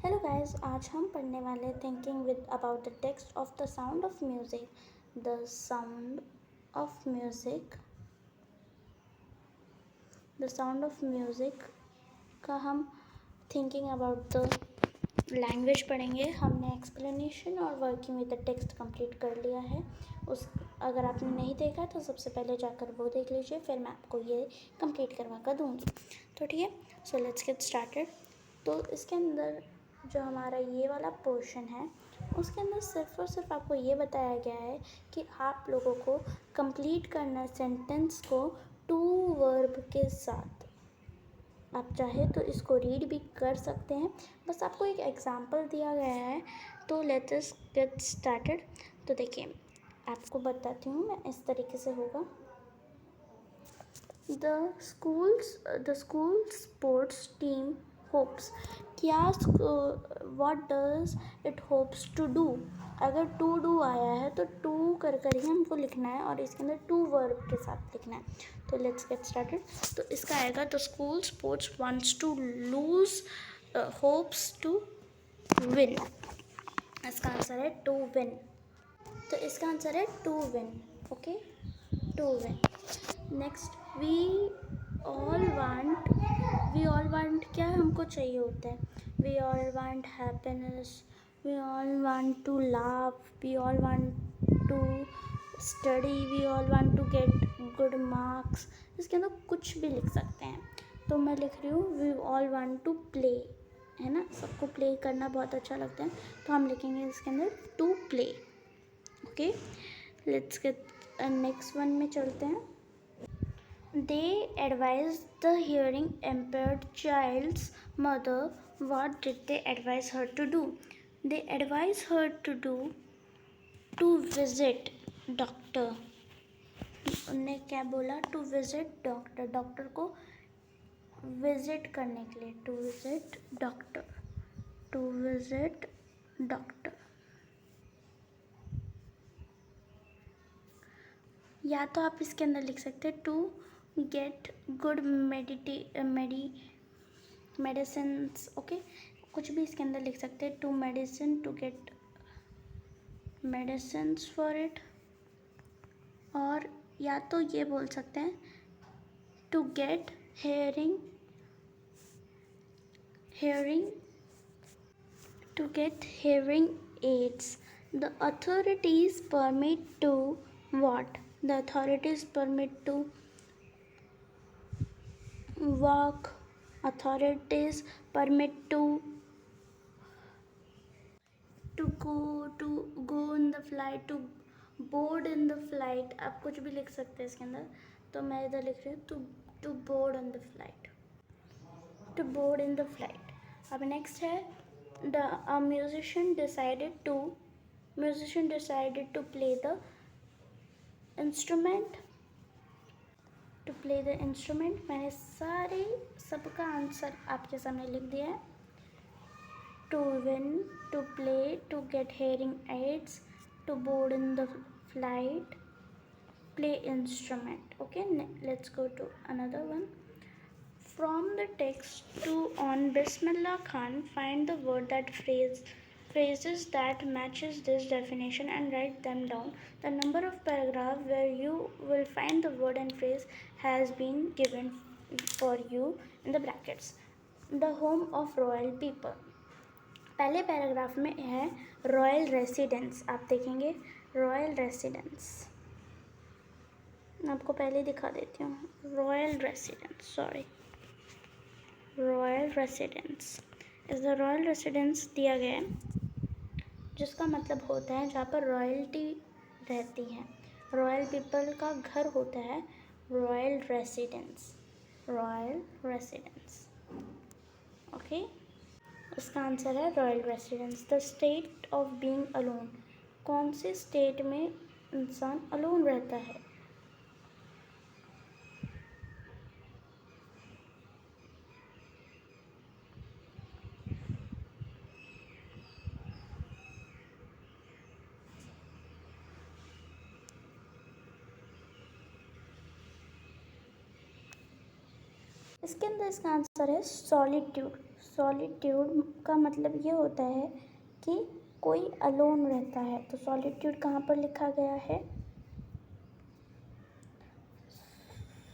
Hello guys, आज हम पढ़ने वाले thinking with about the text of the sound of music. The sound of music the sound of music का हम thinking about the language पढ़ेंगे। हमने एक्सप्लेनेशन और working with the text complete कर लिया है। अगर आपने नहीं देखा तो सबसे पहले जाकर वो देख लीजिए, फिर मैं आपको ये कंप्लीट करवा कर दूँगी। तो ठीक है, सो लेट्स गेट स्टार्टेड। तो इसके अंदर जो हमारा ये वाला पोर्शन है, उसके अंदर सिर्फ और सिर्फ आपको ये बताया गया है कि आप लोगों को कंप्लीट करना सेंटेंस को टू वर्ब के साथ। आप चाहे तो इसको रीड भी कर सकते हैं, बस आपको एक एग्जांपल दिया गया है। तो लेट्स अस गेट स्टार्टेड। तो देखिए, आपको बताती हूँ मैं, इस तरीके से होगा। The school sports team hopes, क्या what does it hopes to do. अगर टू डू आया है तो टू कर ही हमको लिखना है और इसके अंदर टू वर्ब के साथ लिखना है। तो लेट्स गेट स्टार्टेड। तो इसका आएगा the school sports wants to lose hopes to win. इसका आंसर है टू विन। तो इसका आंसर है to win. Okay, to win. Next, we all want क्या हमको चाहिए होता है? We all want happiness, we all want to laugh, we all want to study, we all want to get good marks. इसके अंदर कुछ भी लिख सकते हैं। तो मैं लिख रही हूँ we all want to play, है ना, सबको प्ले करना बहुत अच्छा लगता है, तो हम लिखेंगे इसके अंदर to play. Okay, let's get next one में चलते हैं। They advised the hearing impaired child's mother. What did they advise her to do? They advised her to visit doctor. उन्होंने क्या बोला? टू विजिट डॉक्टर, डॉक्टर को visit करने के लिए, to visit doctor, to visit doctor. या तो आप इसके अंदर लिख सकते हैं to get good medicines. Okay, कुछ भी इसके अंदर लिख सकते हैं, to medicine, to get medicines for it. और या तो ये बोल सकते हैं to get hearing to get hearing aids. The authorities permit to what? The authorities permit to walk, authorities permit to go in the flight, to board in the flight। आप कुछ भी लिख सकते हैं इसके अंदर, तो मैं इधर लिख रही हूँ to board in the flight, to board in the flight। अब नेक्स्ट है a musician decided to play the instrument, to play the instrument. मैंने सबका आंसर आपके सामने लिख दिया है। To win, to play, to get hearing aids, to board in the flight, play instrument. Okay, let's go to another one. From the text to on Bismillah Khan, find the word that phrases that matches this definition and write them down. The number of paragraph where you will find the word and phrase has been given for you in the brackets. The home of royal people. पहले paragraph में है royal residence. आप देखेंगे royal residence, मैं आपको पहले दिखा देती हूँ। Royal residence, sorry, royal residence इस द रॉयल रेसिडेंस दिया गया है, जिसका मतलब होता है जहाँ पर रॉयल्टी रहती है, रॉयल पीपल का घर होता है royal residence, royal residence. Okay, उसका आंसर है royal residence. The state of being alone, कौन से स्टेट में इंसान अलोन रहता है? इसके अंदर इसका आंसर है सॉलिट्यूड, सॉलिट्यूड का मतलब ये होता है कि कोई अलोन रहता है। तो सॉलिट्यूड कहाँ पर लिखा गया है?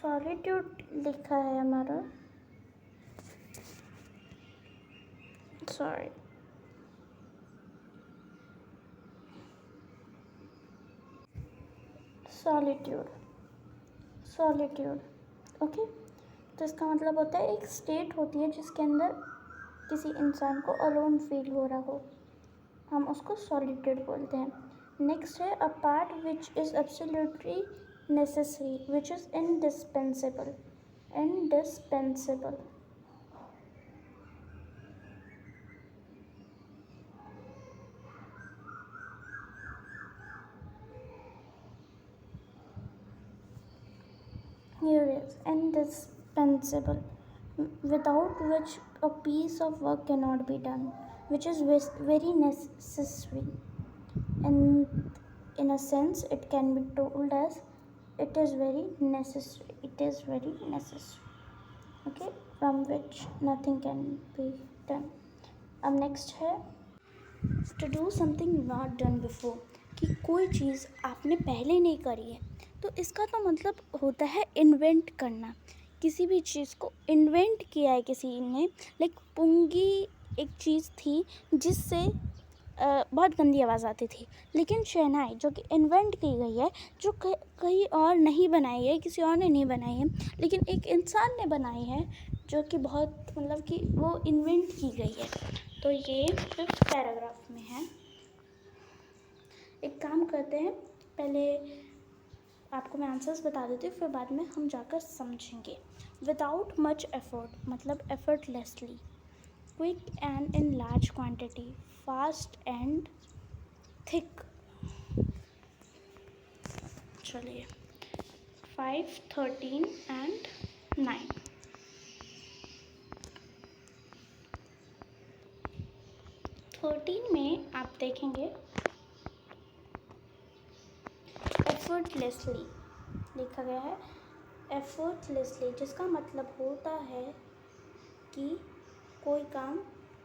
सॉलिट्यूड लिखा है हमारा, सॉरी, सॉलिट्यूड। ओके, तो इसका मतलब होता है एक स्टेट होती है जिसके अंदर किसी इंसान को अलोन फील हो रहा हो, हम उसको सॉलिट्यूड बोलते हैं। नेक्स्ट है a part which is absolutely necessary which is indispensable. Here is indispensable, without which a piece of work cannot be done, which is very necessary. And in a sense, it can be told as it is very necessary. It is very necessary. Okay, from which nothing can be done. अब next है to do something not done before, कि कोई चीज़ आपने पहले नहीं करी है। तो इसका तो मतलब होता है इन्वेंट करना। किसी भी चीज़ को इन्वेंट किया है किसी ने। लाइक पुंगी एक चीज़ थी जिससे बहुत गंदी आवाज़ आती थी, लेकिन शहनाई जो कि इन्वेंट की गई है, जो कहीं और नहीं बनाई है, किसी और ने नहीं बनाई है, लेकिन एक इंसान ने बनाई है, जो कि बहुत मतलब कि वो इन्वेंट की गई है। तो ये 5th पैराग्राफ में है। एक काम करते हैं, पहले आपको मैं आंसर्स बता देती हूँ, फिर बाद में हम जाकर समझेंगे। विदाउट मच एफर्ट मतलब effortlessly, quick and in large quantity, fast and thick. चलिए 5, 13 एंड 9। 13 में आप देखेंगे एफर्टलेसली लिखा गया है। एफर्टलेसली जिसका मतलब होता है कि कोई काम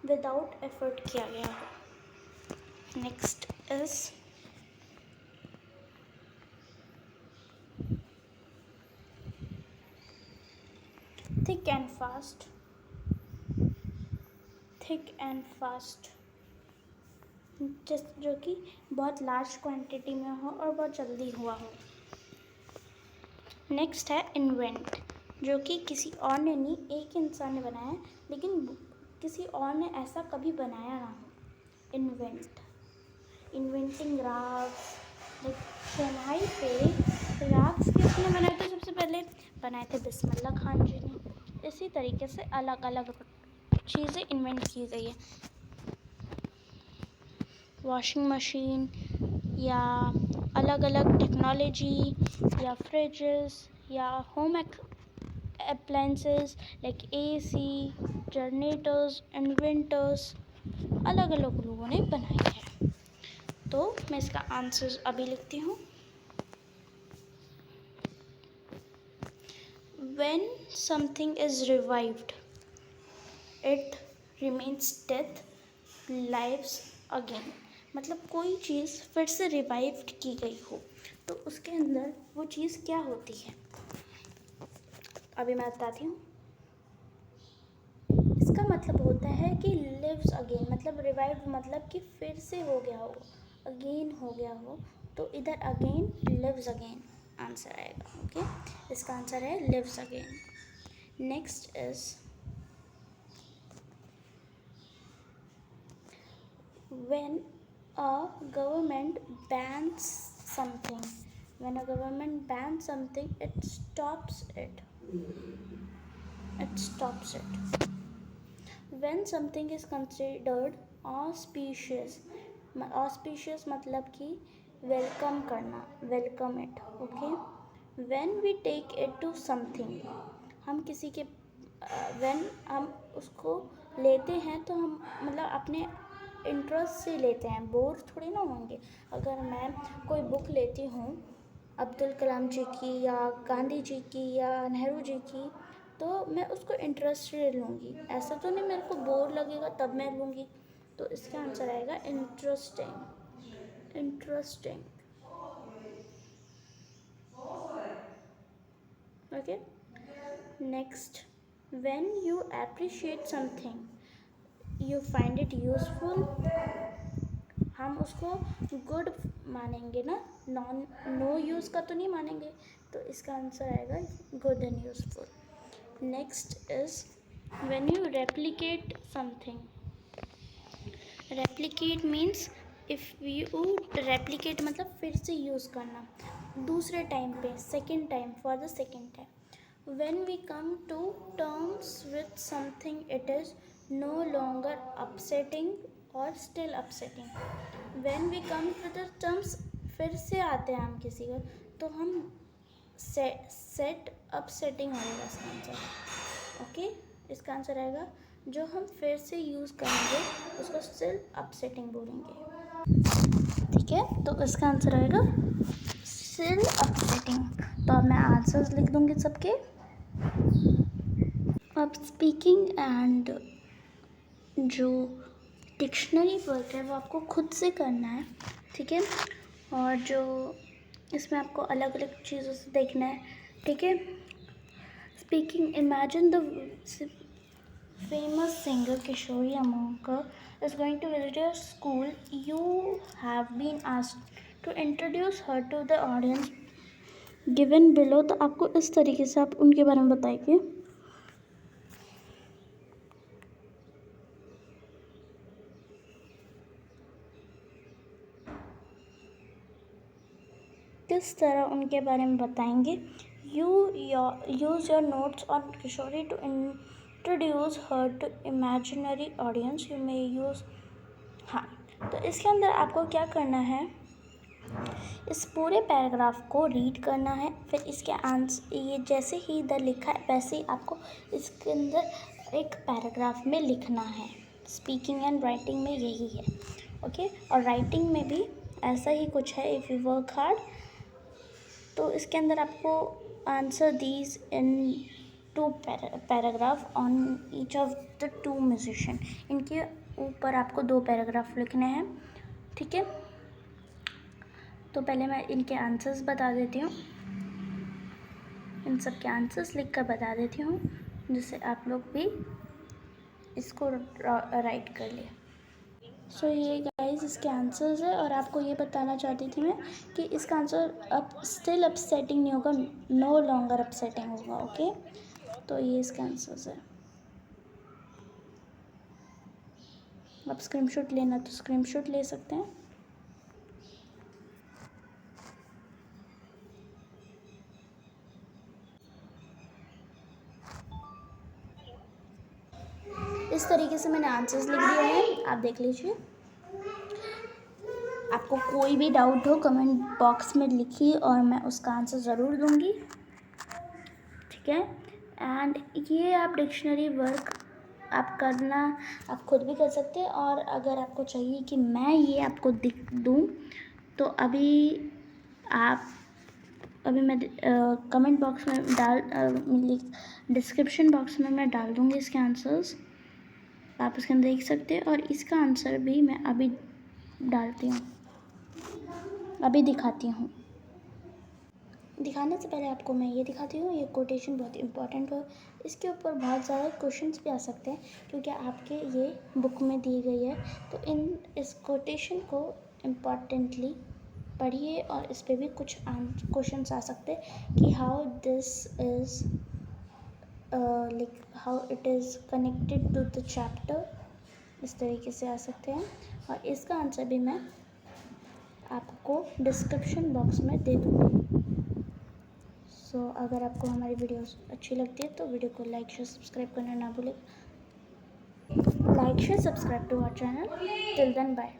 विदाउट एफर्ट किया गया हो। Next is thick and fast. Thick and fast जो कि बहुत लार्ज क्वांटिटी में हो और बहुत जल्दी हुआ हो। नेक्स्ट है इन्वेंट, जो कि किसी और ने नहीं, एक इंसान ने बनाया है, लेकिन किसी और ने ऐसा कभी बनाया ना हो। Invent, inventing ragas. शहनाई पे राग्स किसने बनाए थे? सबसे पहले बनाए थे बिस्मिल्लाह खान जी ने। इसी तरीके से अलग अलग चीज़ें इन्वेंट की गई है। वॉशिंग मशीन या अलग अलग टेक्नोलॉजी या फ्रिजेस या home appliances like AC, generators, inventors, अलग अलग लोगों ने बनाई है। तो मैं इसका आंसर अभी लिखती हूँ। When something is revived, it remains death, lives again। मतलब कोई चीज़ फिर से रिवाइव की गई हो तो उसके अंदर वो चीज़ क्या होती है, अभी मैं बताती हूँ। इसका मतलब होता है कि लिव्स अगेन, मतलब रिवाइव मतलब कि फिर से हो गया हो, अगेन हो गया हो, तो इधर अगेन लिव्स अगेन आंसर आएगा। ओके, इसका आंसर है lives again. Next is when a government bans something, when a government bans something, it stops it. When something is considered auspicious, auspicious मतलब कि वेलकम करना, welcome it. Okay, when we take it to something, हम किसी के when हम उसको लेते हैं तो हम मतलब अपने इंटरेस्ट से लेते हैं, बोर थोड़ी ना होंगे। अगर मैं कोई बुक लेती हूँ अब्दुल कलाम जी की या गांधी जी की या नेहरू जी की, तो मैं उसको इंटरेस्टेड लूँगी, ऐसा तो नहीं मेरे को बोर लगेगा तब मैं लूँगी। तो इसका आंसर आएगा interesting. Interesting. Okay, next, when you appreciate something you find it useful, हम उसको गुड मानेंगे ना, नॉन नो यूज़ का तो नहीं मानेंगे। तो इसका आंसर आएगा good and useful. Next is when you replicate something. Replicate means if you replicate मतलब फिर से यूज़ करना दूसरे टाइम पे, second time, for the second time. When we come to terms with something it is no longer upsetting और still upsetting. When we come to the terms, फिर से आते हैं हम किसी को, तो हम सेट अपसेटिंग आएगा इसका आंसर। ओके, इसका आंसर आएगा जो हम फिर से यूज़ करेंगे उसको स्टिल अपसेटिंग बोलेंगे। ठीक है, तो इसका आंसर आएगा स्टिल अपसेटिंग। तो अब मैं आंसर्स लिख दूंगी सबके। अब स्पीकिंग एंड जो डिक्शनरी वर्क है वो आपको खुद से करना है, ठीक है। और जो इसमें आपको अलग अलग चीज़ों से देखना है, ठीक है। Speaking, imagine the famous singer Kishori Amonkar is going to visit your school. You have been asked to introduce her to the audience given below. तो आपको इस तरीके से आप उनके बारे में बताइए। किस तरह उनके बारे में बताएंगे। use your notes on Kishori to introduce her to imaginary audience. You may use, हाँ, तो इसके अंदर आपको क्या करना है, इस पूरे पैराग्राफ को रीड करना है, फिर इसके आंसर ये जैसे ही इधर लिखा है वैसे ही आपको इसके अंदर एक पैराग्राफ में लिखना है। स्पीकिंग एंड राइटिंग में यही है, ओके। और राइटिंग में भी ऐसा ही कुछ है। इफ़ यू वर्क हार्ड, तो इसके अंदर आपको answer these in 2 paragraph on each of the 2 musician. इनके ऊपर आपको 2 पैराग्राफ लिखने हैं, ठीक है। तो पहले मैं इनके आंसर्स बता देती हूँ, इन सब के आंसर्स लिख कर बता देती हूँ, जिससे आप लोग भी इसको राइट कर ले। सो ये गाइस इसके आंसर्स है, और आपको ये बताना चाहती थी मैं कि इसका आंसर अब स्टिल अपसेटिंग नहीं होगा, नो लॉन्गर अपसेटिंग होगा, ओके। तो ये इसके आंसर्स है। आप स्क्रीनशॉट लेना तो स्क्रीनशॉट ले सकते हैं। इस तरीके से मैंने आंसर्स लिख दिए हैं, आप देख लीजिए। आपको कोई भी डाउट हो कमेंट बॉक्स में लिखिए और मैं उसका आंसर ज़रूर दूंगी, ठीक है। एंड ये आप डिक्शनरी वर्क आप करना, आप खुद भी कर सकते हैं। और अगर आपको चाहिए कि मैं ये आपको दिख दूँ, तो अभी मैं कमेंट बॉक्स में डिस्क्रिप्शन बॉक्स में मैं डाल दूँगी इसके आंसर्स, आप इसके अंदर देख सकते हैं। और इसका आंसर भी मैं अभी डालती हूँ, अभी दिखाती हूँ। दिखाने से पहले आपको मैं ये दिखाती हूँ, ये कोटेशन बहुत इंपॉर्टेंट है। इसके ऊपर बहुत ज़्यादा क्वेश्चंस भी आ सकते हैं क्योंकि आपके ये बुक में दी गई है। तो इस कोटेशन को इम्पॉर्टेंटली पढ़िए और इस पर भी कुछ क्वेश्चंस आ सकते हैं कि how this is like how it is connected to the chapter, इस तरीके से आ सकते हैं। और इसका आंसर भी मैं आपको डिस्क्रिप्शन बॉक्स में दे दूँगी। सो अगर आपको हमारी वीडियोस अच्छी लगती है तो वीडियो को लाइक शेयर सब्सक्राइब करना ना भूलें। Like share subscribe to our channel. Till then bye.